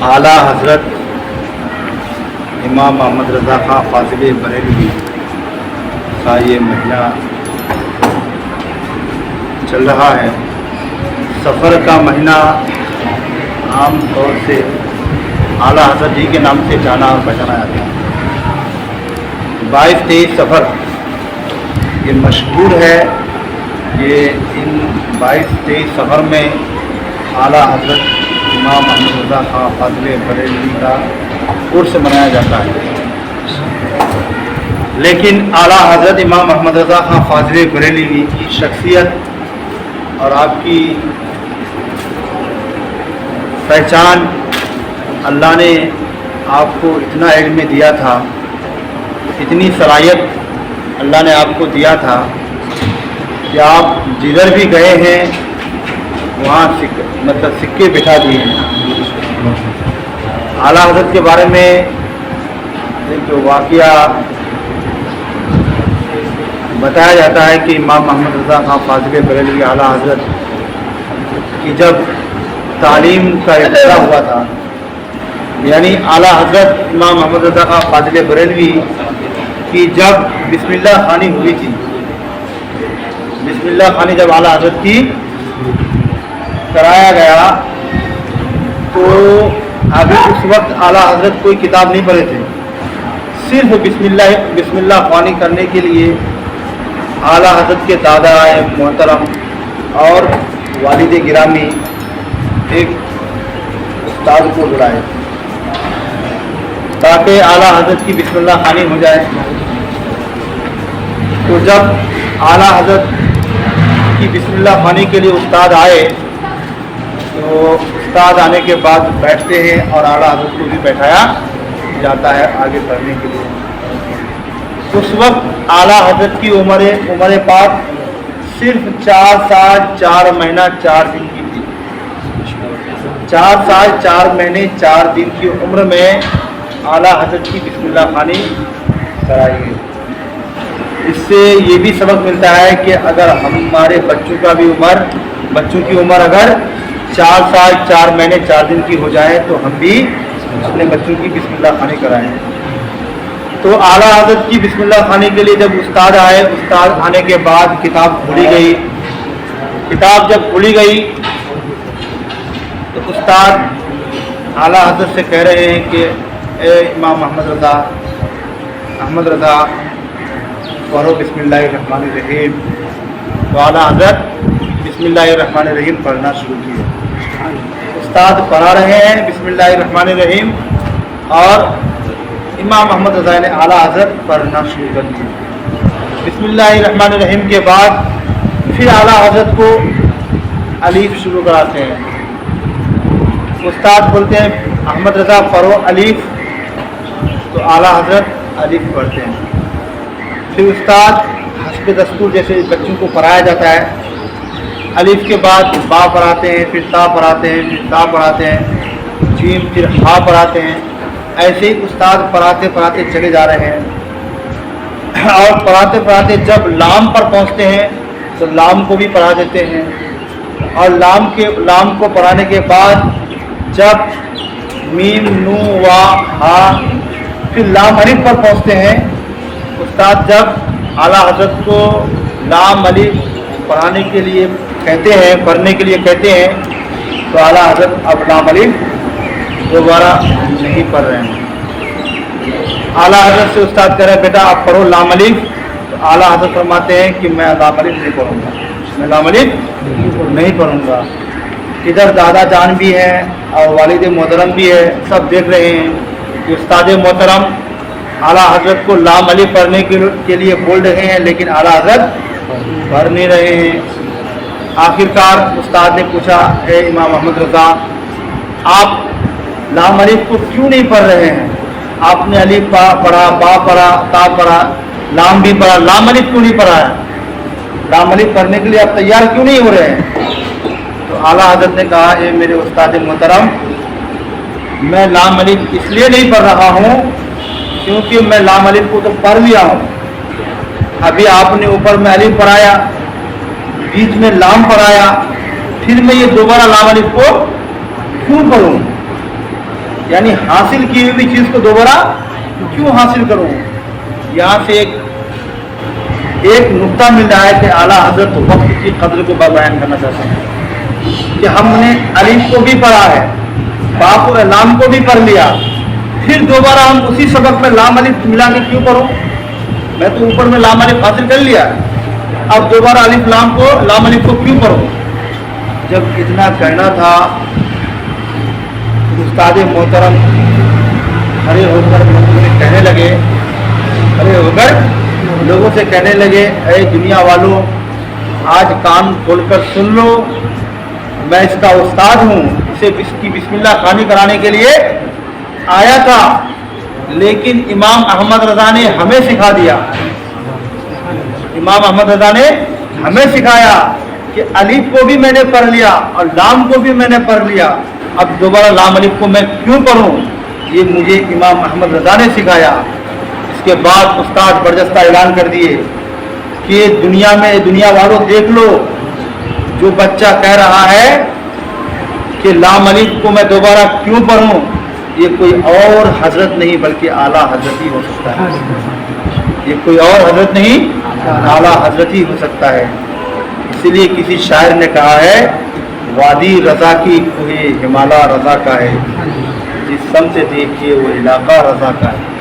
اعلیٰ حضرت امام محمد رضا خان فاضل بریلوی کا یہ مہینہ چل رہا ہے۔ سفر کا مہینہ عام طور سے اعلیٰ حضرت جی کے نام سے جانا اور پہچانا جاتا ہے۔ 22-23 سفر یہ مشہور ہے کہ ان 22-23 سفر میں اعلیٰ حضرت امام محمد رضا خان فاضل بریلوی کا عرس منایا جاتا ہے۔ لیکن اعلیٰ حضرت امام محمد رضا خان فاضل بریلوی کی شخصیت اور آپ کی پہچان، اللہ نے آپ کو اتنا علم دیا تھا، اتنی صلاحیت اللہ نے آپ کو دیا تھا کہ آپ جدھر بھی گئے ہیں وہاں سکے بٹھا دیے ہیں۔ اعلیٰ حضرت کے بارے میں ایک واقعہ بتایا جاتا ہے کہ امام محمد رضا خان فاضل بریلوی اعلیٰ حضرت کی جب تعلیم کا ابتدا ہوا تھا، یعنی اعلیٰ حضرت امام محمد رضا خان فاضل بریلوی کی جب بسم اللہ خوانی ہوئی تھی، بسم اللہ خوانی جب اعلیٰ حضرت کی کرایا گیا تو ابھی اس وقت اعلیٰ حضرت کوئی کتاب نہیں پڑھے تھے، صرف بسم اللہ خوانی کرنے کے لیے اعلیٰ حضرت کے دادا محترم اور والد گرامی ایک استاد کو بلائے تاکہ اعلیٰ حضرت کی بسم اللہ خوانی ہو جائے۔ تو جب اعلیٰ حضرت کی بسم اللہ خوانی کے لیے استاد آئے تو استاد آنے کے بعد بیٹھتے ہیں اور اعلیٰ حضرت کو بھی بیٹھایا جاتا ہے آگے پڑھنے کے لیے۔ اس وقت اعلیٰ حضرت کی عمر پاک صرف 4 سال 4 مہینہ 4 دن کی تھی۔ 4 سال 4 مہینے 4 دن کی عمر میں اعلیٰ حضرت کی بسم اللہ خوانی کرائی گئی۔ اس سے یہ بھی سبق ملتا ہے کہ اگر ہمارے بچوں کی عمر اگر 4 سال 4 مہینے 4 دن کی ہو جائے تو ہم بھی اپنے بچوں کی بسم اللہ خوانی کرائیں۔ تو اعلیٰ حضرت کی بسم اللہ خوانی کے لیے جب استاد آئے، استاد آنے کے بعد کتاب کھولی گئی۔ کتاب جب کھولی گئی تو استاد اعلیٰ حضرت سے کہہ رہے ہیں کہ اے امام احمد رضا پڑھو بسم اللہ الرحمن الرحیم۔ تو اعلیٰ حضرت بسم اللہ الرحمن الرحیم پڑھنا شروع کیے۔ استاد پڑھا رہے ہیں بسم اللہ الرحمن الرحیم اور امام محمد رضا نے اعلیٰ حضرت پڑھنا شروع کر دیا۔ بسم اللہ الرحمن الرحیم کے بعد پھر اعلیٰ حضرت کو الف شروع کراتے ہیں۔ استاد بولتے ہیں احمد رضا پڑھو الف، تو اعلیٰ حضرت الف پڑھتے ہیں۔ پھر استاد حسب دستور جیسے بچوں کو پڑھایا جاتا ہے، الف کے بعد با پڑھاتے ہیں، پھر تا پڑھاتے ہیں، پھر تا پڑھاتے ہیں، جیم پھر ہا پڑھاتے ہیں۔ ایسے ہی استاد پڑھاتے پڑھاتے چلے جا رہے ہیں اور پڑھاتے پڑھاتے جب لام پر پہنچتے ہیں تو لام کو بھی پڑھا دیتے ہیں، اور لام کو پڑھانے کے بعد جب میم نو وا ہا پھر لام الف پر پہنچتے ہیں، استاد جب اعلیٰ حضرت کو لام الف پڑھانے کے لیے کہتے ہیں، پڑھنے کے لیے کہتے ہیں، تو اعلیٰ حضرت اب لام الف دوبارہ نہیں پڑھ رہے ہیں۔ اعلیٰ حضرت سے استاد کہہ رہے ہیں بیٹا آپ پڑھو لام الف، تو اعلیٰ حضرت فرماتے ہیں کہ میں لام الف نہیں پڑھوں گا، میں لام الف نہیں پڑھوں گا۔ ادھر دادا جان بھی ہیں اور والد محترم بھی ہے، سب دیکھ رہے ہیں کہ استاد محترم اعلیٰ حضرت کو لام الف پڑھنے کے لیے بول رہے ہیں، لیکن اعلیٰ حضرت پڑھ نہیں رہے ہیں۔ آخرکار استاد نے پوچھا اے امام محمد رضا آپ لام الف کو کیوں نہیں پڑھ رہے ہیں؟ آپ نے الف پڑھا، با پڑھا، تا پڑھا، لام بھی پڑھا، لام الف کیوں نہیں پڑھا ہے؟ لام الف پڑھنے کے لیے آپ تیار کیوں نہیں ہو رہے ہیں؟ تو اعلیٰ حضرت نے کہا اے میرے استاد محترم میں لام الف اس لیے نہیں پڑھ رہا ہوں کیونکہ میں لام الف کو تو پڑھ لیا ہوں، ابھی آپ نے اوپر میں الف پڑھایا، بیچ میں لام پڑھایا، پھر میں یہ دوبارہ لام الف کو کیوں پڑھوں؟ یعنی حاصل کی ہوئی چیز کو دوبارہ کیوں حاصل کروں. یہاں سے ایک نقطہ مل رہا ہے کہ اعلیٰ حضرت وقت کی قدر کو بیان کرنا چاہتے ہیں کہ ہم نے الف کو بھی پڑھا ہے, باء و لام کو بھی پڑھ لیا, پھر دوبارہ ہم اسی سبق میں لام الف ملا کے کیوں پڑھوں؟ میں تو اوپر میں لام الف حاصل کر لیا, اب دوبارہ الف لام الف کو کیوں پڑھوں؟ جب اتنا کہنا تھا استاد محترم کھڑے ہو کر کہنے لگے, کھڑے ہو کر لوگوں سے کہنے لگے, اے دنیا والوں, آج کان کھول کر سن لو, میں اس کا استاد ہوں, اسے اس کی بسم اللہ خوانی کرانے کے لیے آیا تھا, لیکن امام احمد رضا نے ہمیں سکھا دیا, امام احمد رضا نے ہمیں سکھایا کہ الف کو بھی میں نے پڑھ لیا اور لام کو بھی میں نے پڑھ لیا, اب دوبارہ لام الف کو میں کیوں پڑھوں؟ یہ مجھے امام احمد رضا نے سکھایا. اس کے بعد استاد برجستہ اعلان کر دیے کہ دنیا والوں دیکھ لو, جو بچہ کہہ رہا ہے کہ لام الف کو میں دوبارہ کیوں پڑھوں, یہ کوئی اور حضرت نہیں بلکہ اعلیٰ حضرت ہی ہو سکتا ہے. یہ کوئی اور حضرت نہیں, اعلیٰ حضرت ہی ہو سکتا ہے. اس لیے کسی شاعر نے کہا ہے, وادی رضا کی کوہ ہمالا رضا کا ہے, جس سمت سے دیکھیے وہ علاقہ رضا کا ہے.